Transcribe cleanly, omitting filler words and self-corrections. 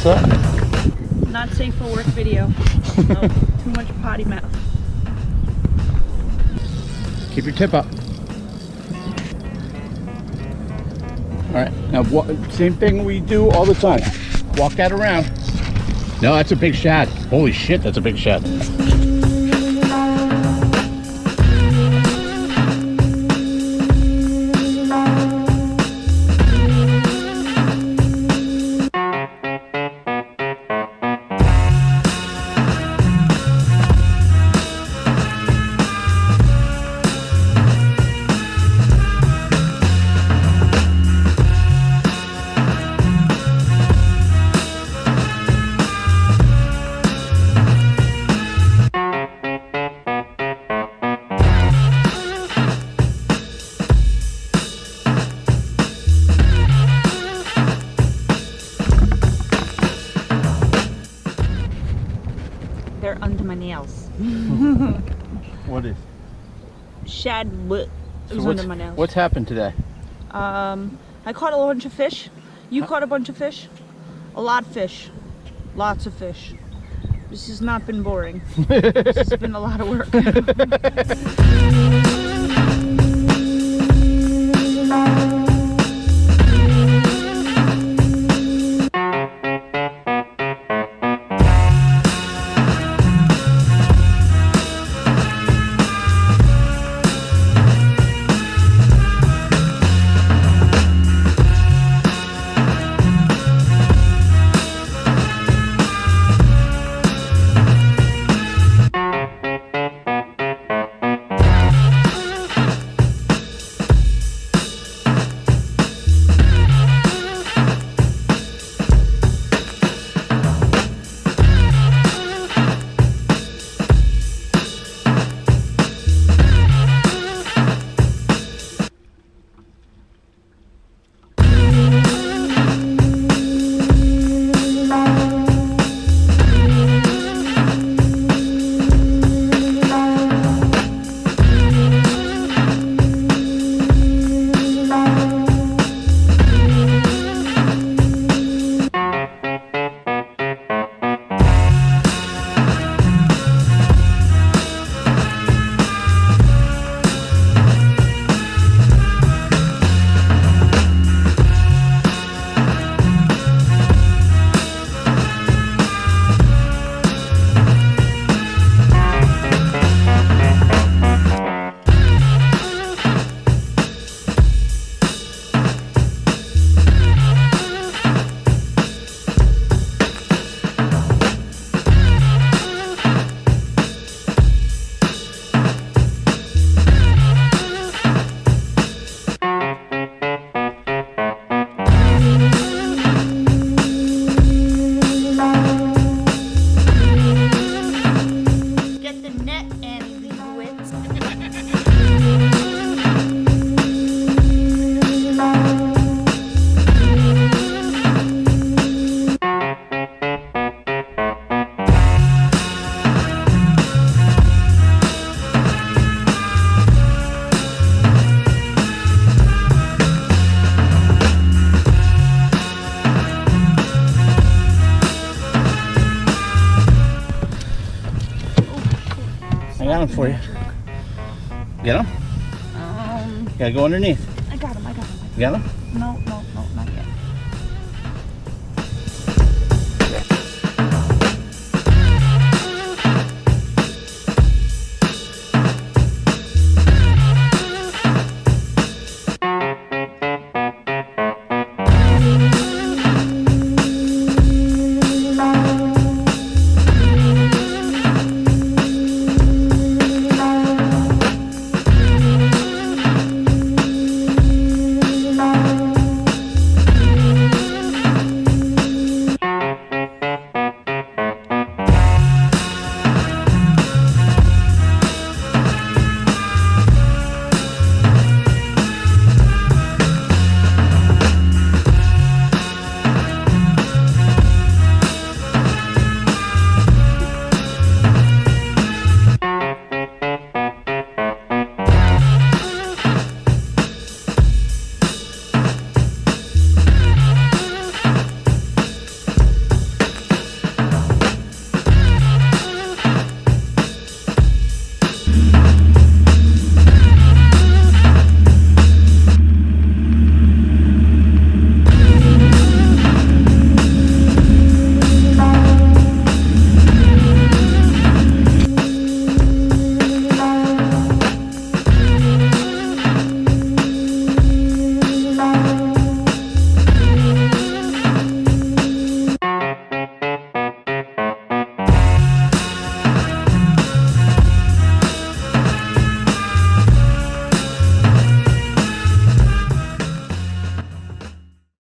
What's that? Not safe for work video. No, too much potty mouth. Keep your tip up. Alright, now same thing we do all the time. Walk that around. No, that's a big shad. Holy shit, that's a big shad. They're under my nails. What is? Shad it was under my nails. What's happened today? I caught a bunch of fish. You caught a bunch of fish? A lot of fish. Lots of fish. This has not been boring. This has been a lot of work. Got him for you. Get him? Gotta go underneath. I got him. You got him? No.